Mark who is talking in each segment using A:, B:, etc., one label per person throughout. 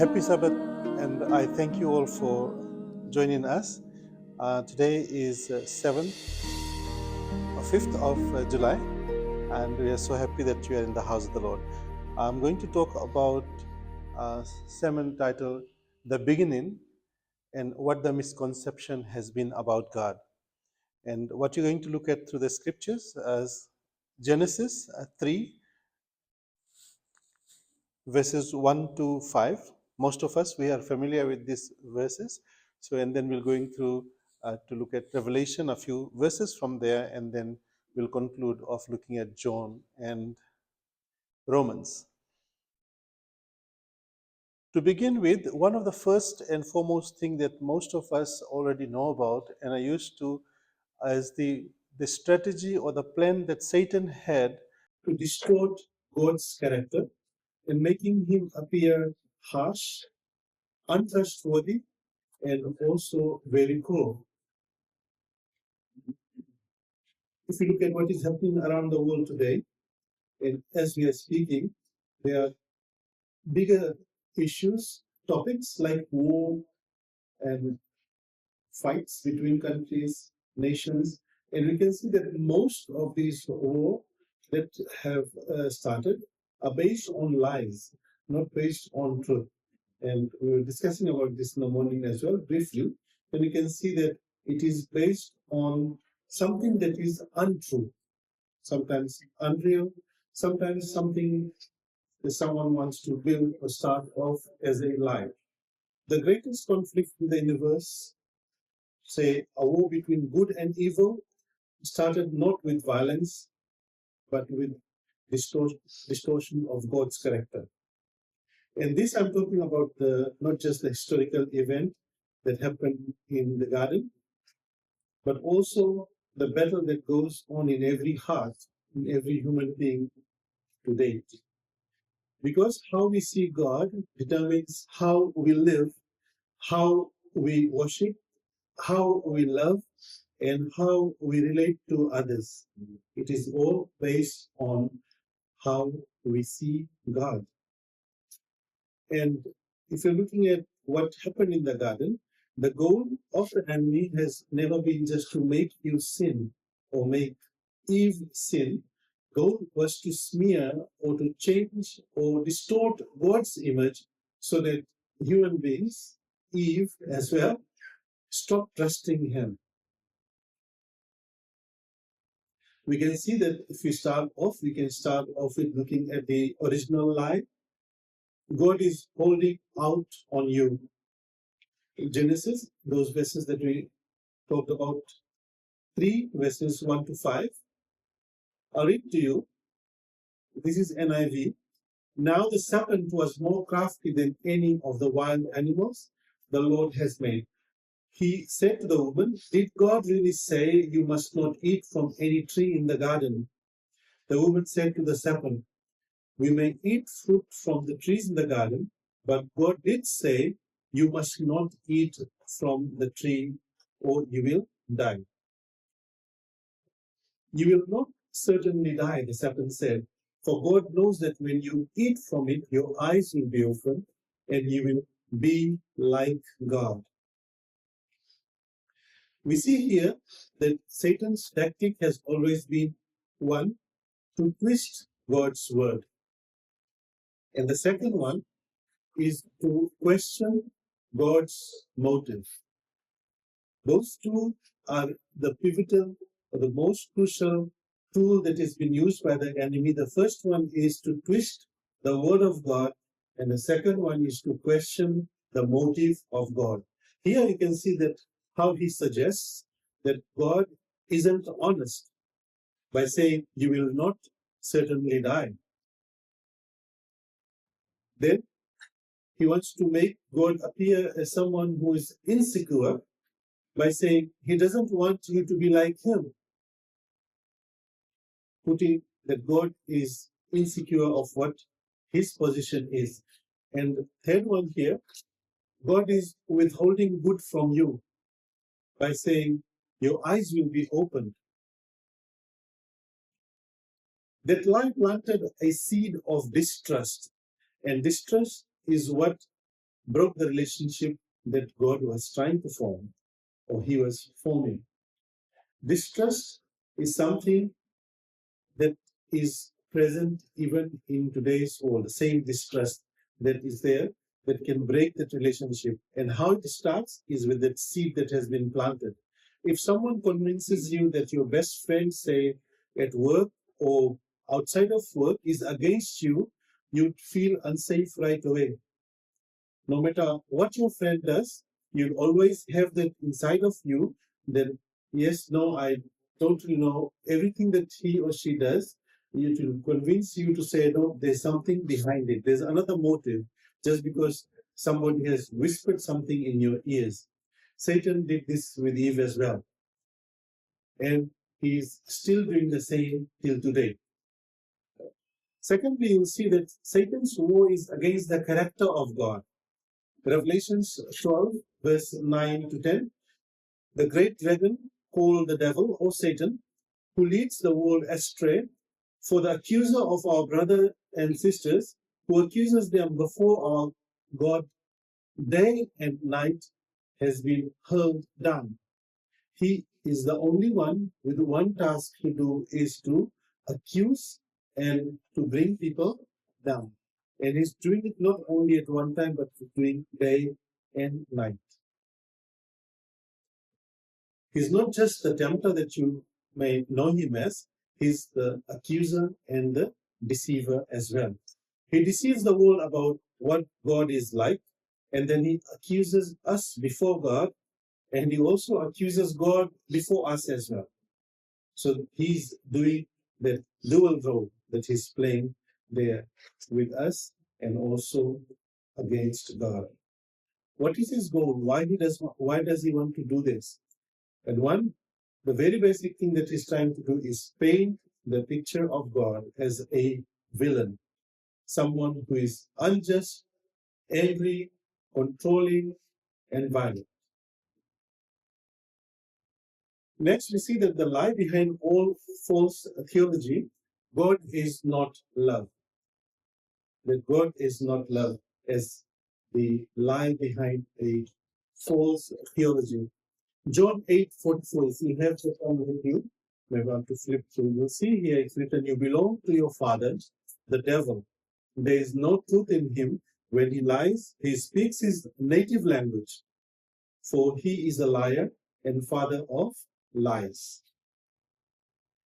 A: Happy Sabbath, and I thank you all for joining us. Today is 7th or 5th of July, and we are so happy that you are in the house of the Lord. I'm going to talk about a sermon titled The Beginning and what the misconception has been about God. And what you're going to look at through the scriptures as Genesis 3, verses 1 to 5. Most of us, we are familiar with these verses. So, and then we're going through to look at Revelation, a few verses from there, and then we'll conclude of looking at John and Romans. To begin with, one of the first and foremost thing that most of us already know about, and I used to, is the strategy or the plan that Satan had to distort God's character and making him appear harsh, untrustworthy, and also very cruel. If you look at what is happening around the world today, and as we are speaking, there are bigger issues, topics like war and fights between countries, nations, and we can see that most of these war that have started are based on lies, not based on truth. And we were discussing about this in the morning as well, briefly, and you can see that it is based on something that is untrue, sometimes unreal, sometimes something that someone wants to build or start off as a lie. The greatest conflict in the universe, say a war between good and evil, started not with violence, but with distortion of God's character. And this I'm talking about not just the historical event that happened in the garden, but also the battle that goes on in every heart, in every human being to date. Because how we see God determines how we live, how we worship, how we love, and how we relate to others. It is all based on how we see God. And if you're looking at what happened in the garden, the goal of the enemy has never been just to make you sin or make Eve sin. Goal was to smear or to change or distort God's image so that human beings, Eve as well, stop trusting him. We can see that if we start off, we can start off with looking at the original lie. God is holding out on you. In Genesis, those verses that we talked about, 3 verses 1 to 5. I'll read to you. This is NIV. Now the serpent was more crafty than any of the wild animals the Lord has made. He said to the woman, "Did God really say you must not eat from any tree in the garden?" The woman said to the serpent, "We may eat fruit from the trees in the garden, but God did say you must not eat from the tree or you will die." "You will not certainly die," the serpent said, "for God knows that when you eat from it, your eyes will be opened and you will be like God." We see here that Satan's tactic has always been one, to twist God's word. And the second one is to question God's motive. Those two are the pivotal or the most crucial tool that has been used by the enemy. The first one is to twist the word of God, and the second one is to question the motive of God. Here you can see that how he suggests that God isn't honest by saying you will not certainly die. Then he wants to make God appear as someone who is insecure by saying he doesn't want you to be like him, putting that God is insecure of what his position is. And the third one here, God is withholding good from you by saying your eyes will be opened. That lie planted a seed of distrust, and distrust is what broke the relationship that God was trying to form, or he was forming. Distrust is something that is present even in today's world, the same distrust that is there that can break that relationship. And how it starts is with that seed that has been planted. If someone convinces you that your best friend, say at work or outside of work, is against you, you'd feel unsafe right away. No matter what your friend does, you'll always have that inside of you that, yes, no, I totally know everything that he or she does. It will convince you to say, no, there's something behind it. There's another motive just because somebody has whispered something in your ears. Satan did this with Eve as well. And he's still doing the same till today. Secondly, you'll see that Satan's war is against the character of God. Revelations 12, verse 9 to 10. The great dragon, called the devil or Satan, who leads the world astray, for the accuser of our brothers and sisters, who accuses them before our God day and night, has been hurled down. He is the only one with one task to do, is to accuse and to bring people down. And he's doing it not only at one time, but doing day and night. He's not just the tempter that you may know him as, he's the accuser and the deceiver as well. He deceives the world about what God is like, and then he accuses us before God, and he also accuses God before us as well. So he's doing the dual role that he's playing there with us and also against God. What is his goal? Why does he want to do this? And one, the very basic thing that he's trying to do is paint the picture of God as a villain, someone who is unjust, angry, controlling, and violent. Next, we see that the lie behind all false theology, God is not love. That God is not love, as the lie behind a false theology. John 8:44, if you have that on with you, we're going to flip through. You'll see here it's written, you belong to your father, the devil. There is no truth in him. When he lies, he speaks his native language, for he is a liar and father of lies.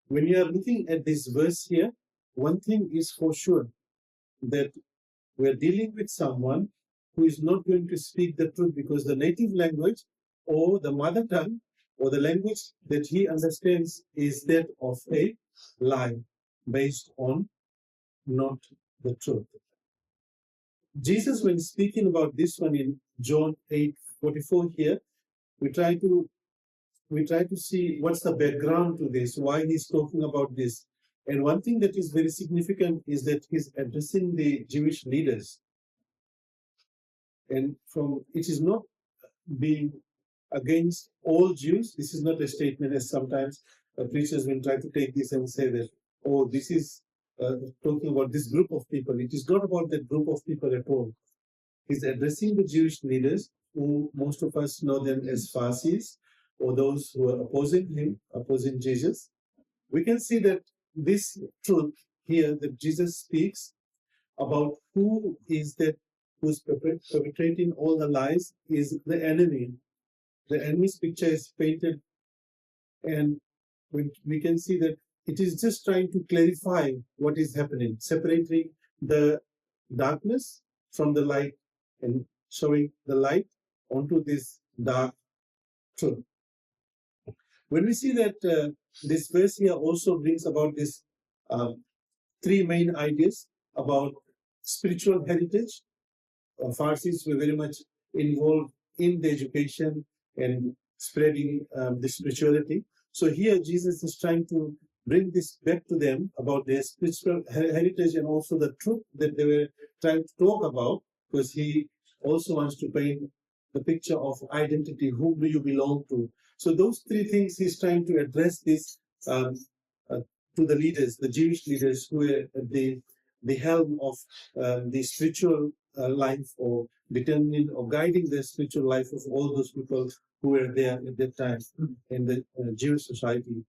A: When you are looking at this verse here, one thing is for sure, that we're dealing with someone who is not going to speak the truth, because the native language or the mother tongue or the language that he understands is that of a lie based on not the truth. Jesus, when speaking about this one in John 8:44 here, we try to see what's the background to this, why he's talking about this. And one thing that is very significant is that he's addressing the Jewish leaders. And it is not being against all Jews. This is not a statement, as sometimes preachers will try to take this and say that, oh, this is talking about this group of people. It is not about that group of people at all. He's addressing the Jewish leaders, who most of us know them as Pharisees, or those who are opposing him, opposing Jesus. We can see that this truth here that Jesus speaks about who is that who's perpetrating all the lies is the enemy. The enemy's picture is painted, and we can see that it is just trying to clarify what is happening, separating the darkness from the light and showing the light onto this dark truth. When we see that this verse here also brings about this three main ideas about spiritual heritage. Pharisees were very much involved in the education and spreading the spirituality. So here Jesus is trying to bring this back to them about their spiritual heritage and also the truth that they were trying to talk about, because he also wants to paint the picture of identity. Whom do you belong to? So those three things he's trying to address this to the leaders, the Jewish leaders who were at the helm of the spiritual life, or determining or guiding the spiritual life of all those people who were there at that time in the Jewish society.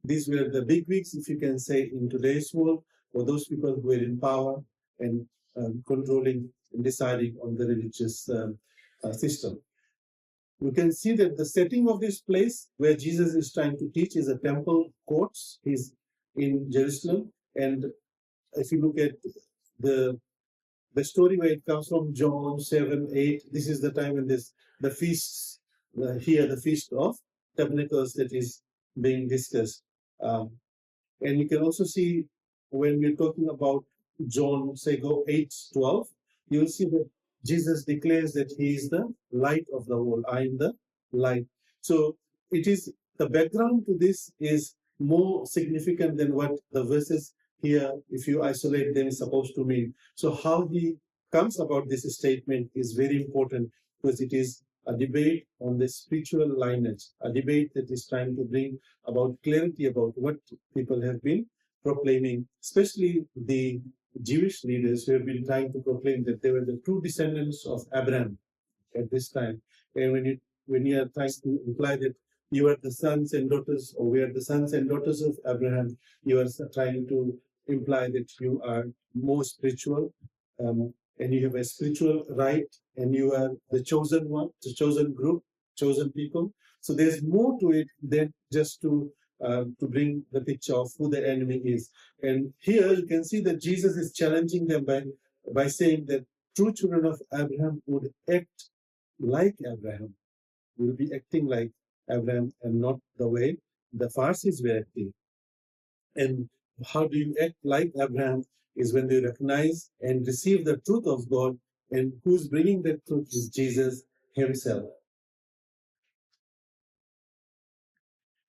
A: These were the bigwigs, if you can say, in today's world, or those people who were in power and controlling and deciding on the religious system. You can see that the setting of this place where Jesus is trying to teach is a temple courts. He's in Jerusalem, and if you look at the story where it comes from, John 7:8, this is the time when the feasts, here the feast of tabernacles that is being discussed. And you can also see when we're talking about John, say, go 8:12, you'll see that Jesus declares that he is the light of the world. I am the light. So it is, the background to this is more significant than what the verses here, if you isolate them, is supposed to mean. So how he comes about this statement is very important, because it is a debate on the spiritual lineage, a debate that is trying to bring about clarity about what people have been proclaiming, especially the Jewish leaders who have been trying to proclaim that they were the true descendants of Abraham at this time. And when you are trying to imply that you are the sons and daughters, or we are the sons and daughters of Abraham, you are trying to imply that you are more spiritual, and you have a spiritual right, and you are the chosen one, the chosen group, chosen people. So there's more to it than just to bring the picture of who the enemy is. And here you can see that Jesus is challenging them by saying that true children of Abraham would act like Abraham, will be acting like Abraham, and not the way the Pharisees were acting. And how do you act like Abraham is when they recognize and receive the truth of God, and who's bringing that truth is Jesus himself.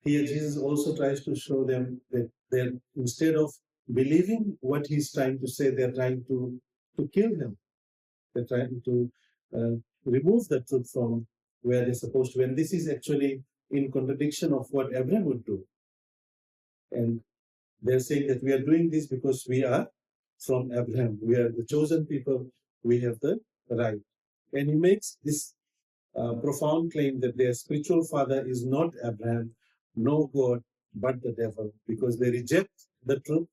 A: Here Jesus also tries to show them that they're, instead of believing what he's trying to say, they're trying to kill him. They're trying to remove the truth from where they're supposed to. And this is actually in contradiction of what Abraham would do. And they're saying that we are doing this because we are from Abraham. We are the chosen people. We have the right. And he makes this profound claim that their spiritual father is not Abraham, no God, but the devil, because they reject the truth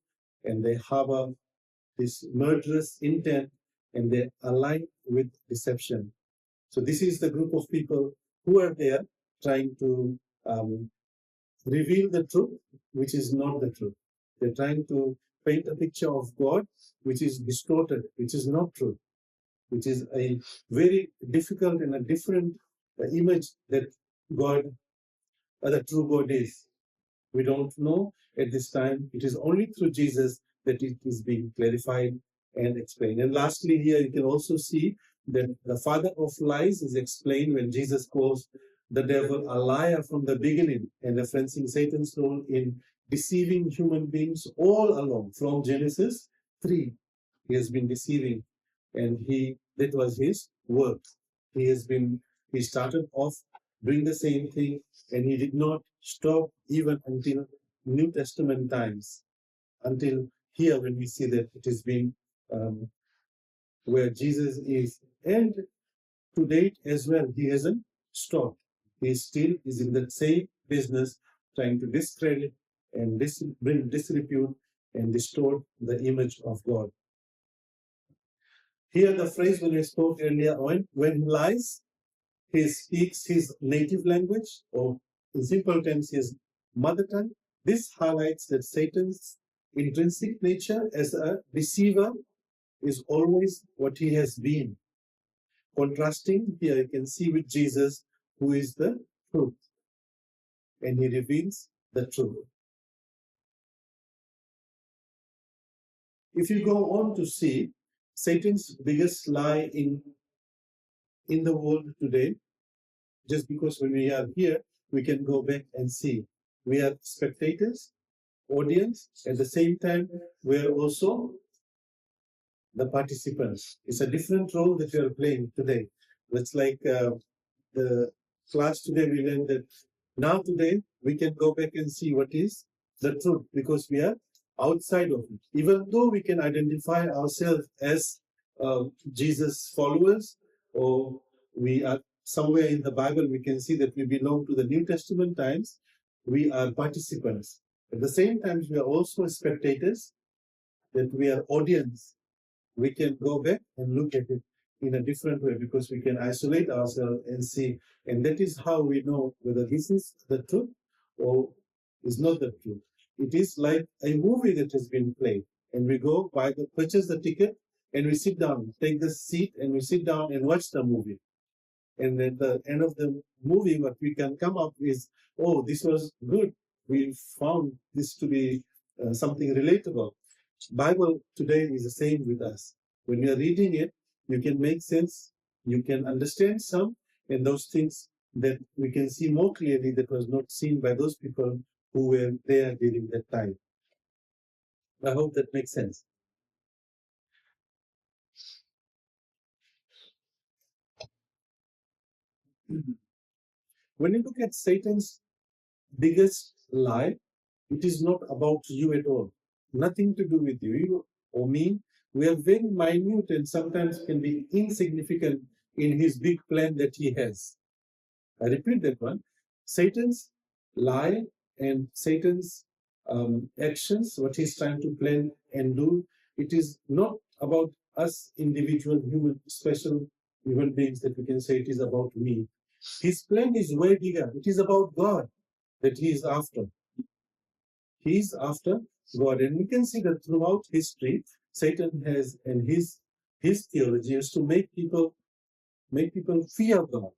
A: and they harbor this murderous intent and they align with deception. So this is the group of people who are there trying to reveal the truth, which is not the truth. They're trying to paint a picture of God, which is distorted, which is not true, which is a very difficult and a different image that God, the true God is. We don't know at this time. It is only through Jesus that it is being clarified and explained. And lastly, here you can also see that the father of lies is explained when Jesus calls the devil a liar from the beginning, and referencing Satan's role in deceiving human beings all along from Genesis 3. He has been deceiving, and that was his work. He started off doing the same thing, and he did not stop even until New Testament times, until here when we see that it is being where Jesus is. And to date as well, he hasn't stopped. He still is in that same business, trying to discredit and bring disrepute and distort the image of God. Here the phrase when I spoke earlier, when he lies, he speaks his native language, or in simple terms, his mother tongue. This highlights that Satan's intrinsic nature as a deceiver is always what he has been. Contrasting here, you can see with Jesus, who is the truth, and he reveals the truth. If you go on to see Satan's biggest lie in the world today, just because when we are here, we can go back and see. We are spectators, audience, at the same time, we are also the participants. It's a different role that we are playing today. It's like the class today, we learned that now today, we can go back and see what is the truth, because we are outside of it. Even though we can identify ourselves as Jesus followers, or we are somewhere in the Bible, we can see that we belong to the New Testament times. We are participants. At the same time, we are also spectators, that we are audience. We can go back and look at it in a different way because we can isolate ourselves and see. And that is how we know whether this is the truth or is not the truth. It is like a movie that has been played, and we go purchase the ticket, and we sit down, take the seat, and we sit down and watch the movie. And at the end of the movie, what we can come up is, oh, this was good. We found this to be something relatable. Bible today is the same with us. When you are reading it, you can make sense, you can understand some, and those things that we can see more clearly that was not seen by those people who were there during that time. I hope that makes sense. When you look at Satan's biggest lie, it is not about you at all. Nothing to do with you or me. We are very minute and sometimes can be insignificant in his big plan that he has. I repeat that one. Satan's lie and Satan's actions, what he's trying to plan and do, it is not about us individual human, special human beings that we can say it is about me. His plan is way bigger. It is about God that he is after. He is after God. And we can see that throughout history, Satan has, and his theology is to make people fear God.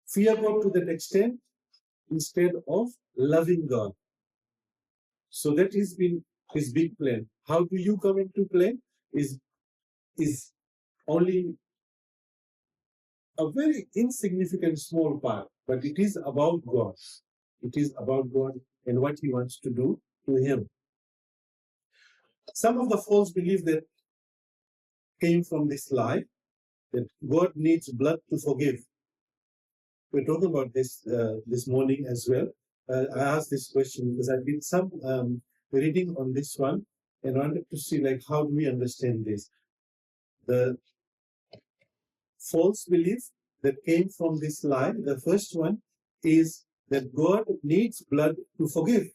A: Fear God to that extent instead of loving God. So that has been his big plan. How do you come into play is only a very insignificant small part, but it is about God. It is about God and what he wants to do to him. Some of the false beliefs that came from this lie, that God needs blood to forgive. We're talking about this this morning as well. I asked this question because I did some reading on this one and wanted to see like how do we understand this. The false belief that came from this lie, the first one is that God needs blood to forgive.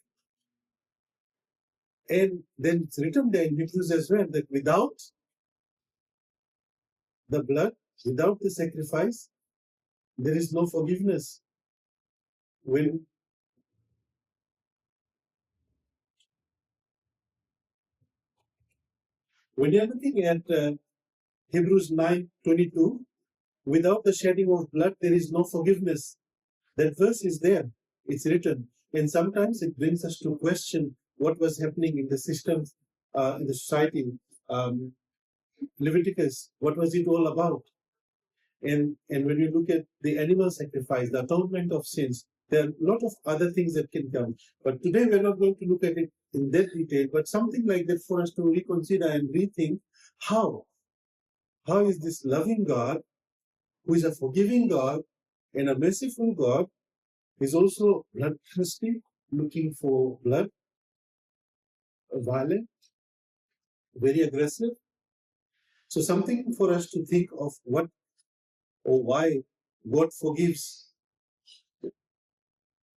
A: And then it's written there in Hebrews as well that without the blood, without the sacrifice, there is no forgiveness. When you're looking at Hebrews 9:22, without the shedding of blood, there is no forgiveness. That verse is there. It's written. And sometimes it brings us to question what was happening in the systems, in the society. Leviticus, what was it all about? And when you look at the animal sacrifice, the atonement of sins, there are a lot of other things that can come. But today we're not going to look at it in that detail, but something like that for us to reconsider and rethink how is this loving God, who is a forgiving God and a merciful God, is also bloodthirsty, looking for blood, violent, very aggressive. So something for us to think of what or why God forgives,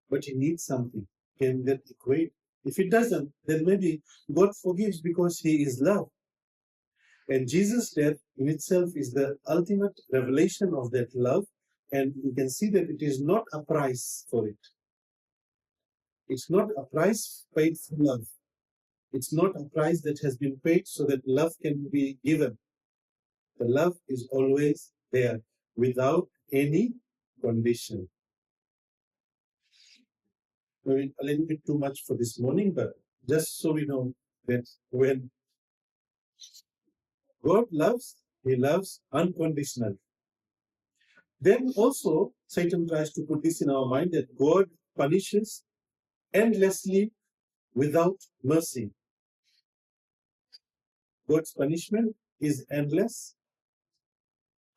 A: but he needs something. Can that equate? If it doesn't, then maybe God forgives because he is love. And Jesus' death in itself is the ultimate revelation of that love. And you can see that it is not a price for it. It's not a price paid for love. It's not a price that has been paid so that love can be given. The love is always there without any condition. Maybe a little bit too much for this morning, but just so we know that when God loves, he loves unconditionally. Then also, Satan tries to put this in our mind that God punishes endlessly without mercy. God's punishment is endless.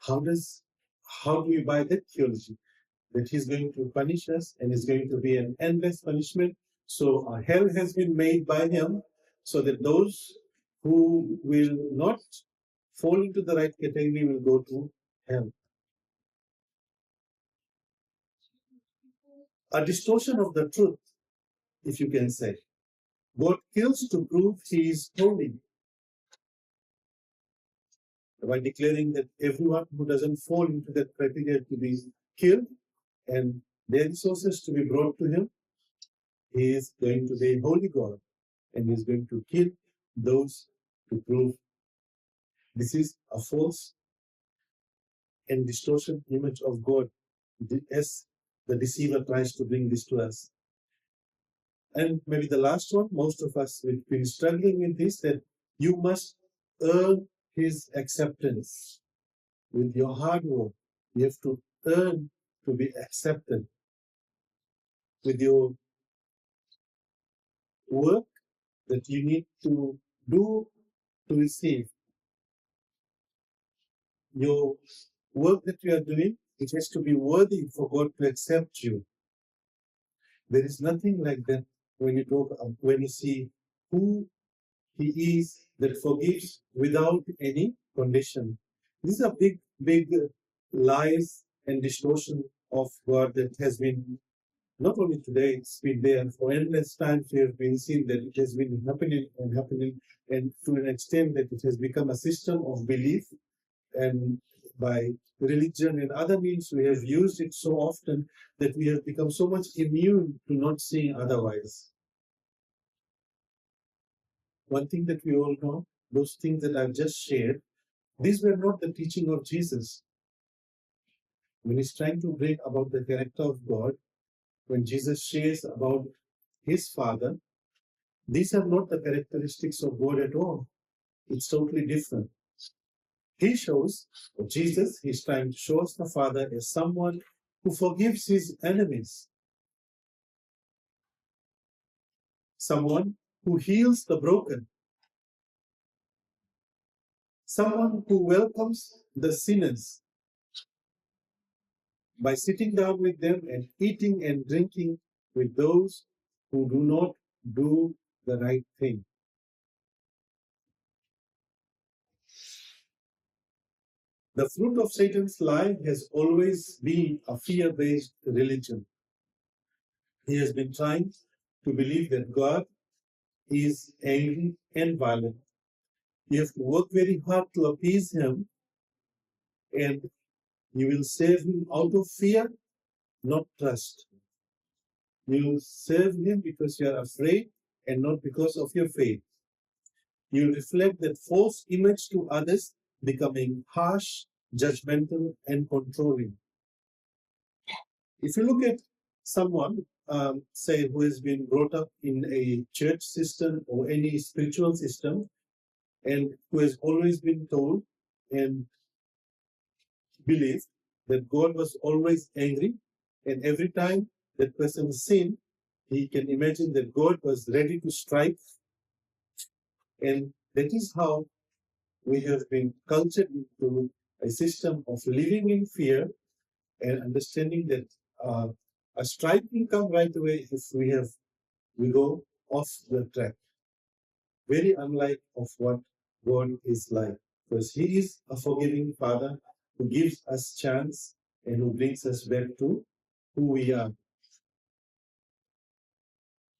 A: How do we buy that theology? That he's going to punish us and it's going to be an endless punishment. So a hell has been made by him so that those who will not fall into the right category will go to hell. A distortion of the truth, if you can say. God kills to prove he is holy by declaring that everyone who doesn't fall into that criteria to be killed and their resources to be brought to him, he is going to be a holy God and he is going to kill those to prove this is a false and distortion image of God as the deceiver tries to bring this to us. And maybe the last one, most of us will be struggling with this, that you must earn his acceptance with your hard work. You have to earn to be accepted with your work that you need to do to receive. Your work that you are doing, it has to be worthy for God to accept you. There is nothing like that when you see who he is that forgives without any condition. These are big lies and distortion of God that has been not only today, it's been there for endless times. We have been seeing that it has been happening, and to an extent that it has become a system of belief, and by religion and other means we have used it so often that we have become so much immune to not seeing otherwise. One thing that we all know, those things that I've just shared, these were not the teaching of Jesus. When he's trying to bring about the character of God, when Jesus shares about his Father, these are not the characteristics of God at all. It's totally different. He shows, Jesus, he's trying to show us the Father as someone who forgives his enemies, someone who heals the broken, someone who welcomes the sinners by sitting down with them and eating and drinking with those who do not do the right thing. The fruit of Satan's lie has always been a fear-based religion. He has been trying to believe that God is angry and violent. You have to work very hard to appease him, and you will save him out of fear, not trust. You will serve him because you are afraid and not because of your faith. You reflect that false image to others, becoming harsh, judgmental, and controlling. If you look at someone, say, who has been brought up in a church system or any spiritual system, and who has always been told and believed that God was always angry, and every time that person sinned, he can imagine that God was ready to strike, and that is how we have been cultured into a system of living in fear and understanding that a strike will come right away if we go off the track. Very unlike of what God is like, because He is a forgiving Father who gives us chance and who brings us back to who we are.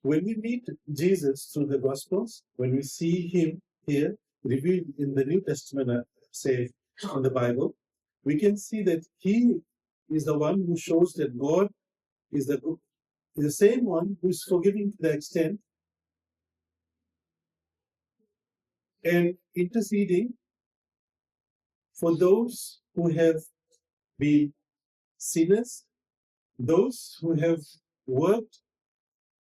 A: When we meet Jesus through the Gospels, when we see Him here revealed in the New Testament, say in the Bible, we can see that He is the one who shows that God is the same one who is forgiving to the extent and interceding for those who have been sinners, those who have worked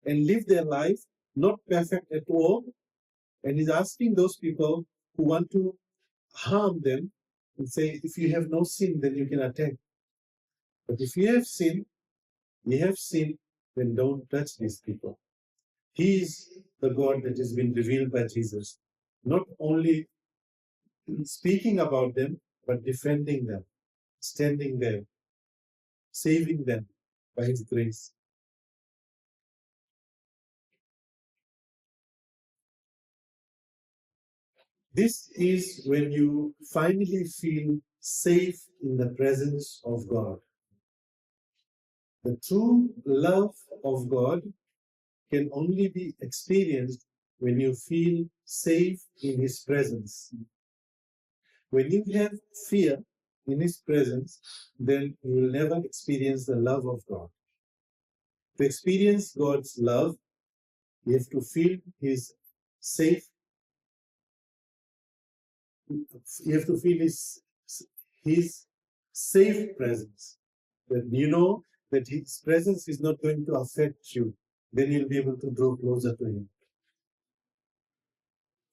A: and lived their life not perfect at all, and is asking those people who want to harm them and say, if you have no sin, then you can attack. But if you have sinned, then don't touch these people. He is the God that has been revealed by Jesus, not only speaking about them, but defending them, standing there, saving them by His grace. This is when you finally feel safe in the presence of God. The true love of God can only be experienced when you feel safe in His presence. When you have fear in His presence, then you will never experience the love of God. To experience God's love, you have to feel His safe. You have to feel His safe presence. That you know that His presence is not going to affect you. Then you'll be able to draw closer to Him.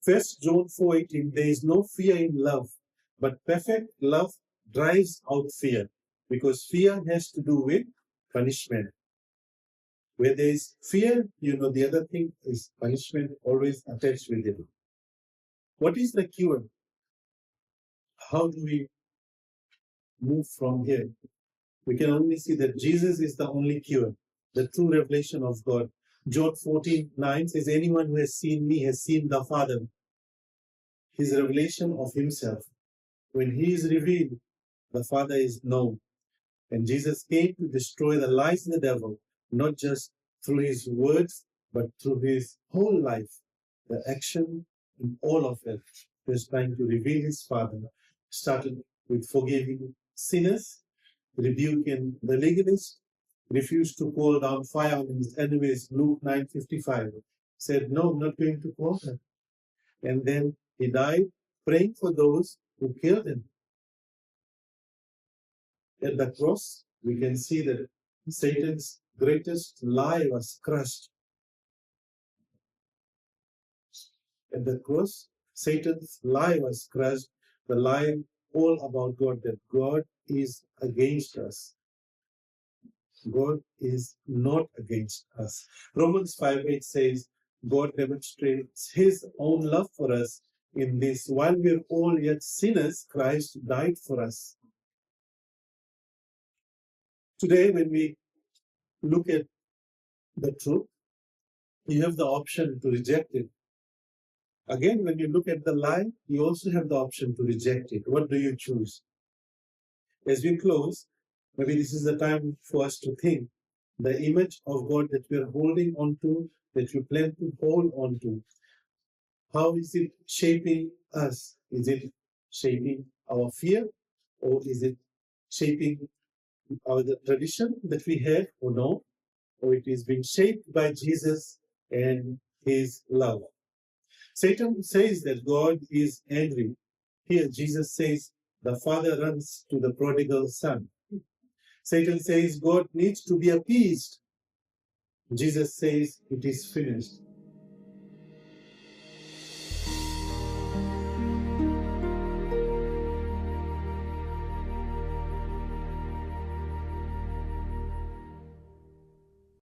A: 1 John 4:18, there is no fear in love, but perfect love drives out fear, because fear has to do with punishment. Where there is fear, the other thing is punishment always attached with it. What is the cure? How do we move from here? We can only see that Jesus is the only cure, the true revelation of God. John 14:9 says, anyone who has seen me has seen the Father. His revelation of Himself. When He is revealed, the Father is known. And Jesus came to destroy the lies of the devil, not just through His words, but through His whole life, the action in all of it. He was trying to reveal His Father. Started with forgiving sinners, rebuking the legalists, refused to call down fire on His enemies. Luke 9:55 said, no, I'm not going to call them. And then He died praying for those who killed Him. At the cross, we can see that Satan's greatest lie was crushed. At the cross, Satan's lie was crushed, the lie all about God, that God is against us. God is not against us. Romans 5:8 says, God demonstrates His own love for us in this: while we are all yet sinners, Christ died for us. Today, when we look at the truth, you have the option to reject it. Again, when you look at the lie, you also have the option to reject it. What do you choose? As we close, maybe this is the time for us to think the image of God that we are holding on to, that we plan to hold on to. How is it shaping us? Is it shaping our fear, or is it shaping the tradition that we have, or no? Or it is being shaped by Jesus and His love? Satan says that God is angry. Here, Jesus says the Father runs to the prodigal son. Satan says God needs to be appeased. Jesus says it is finished.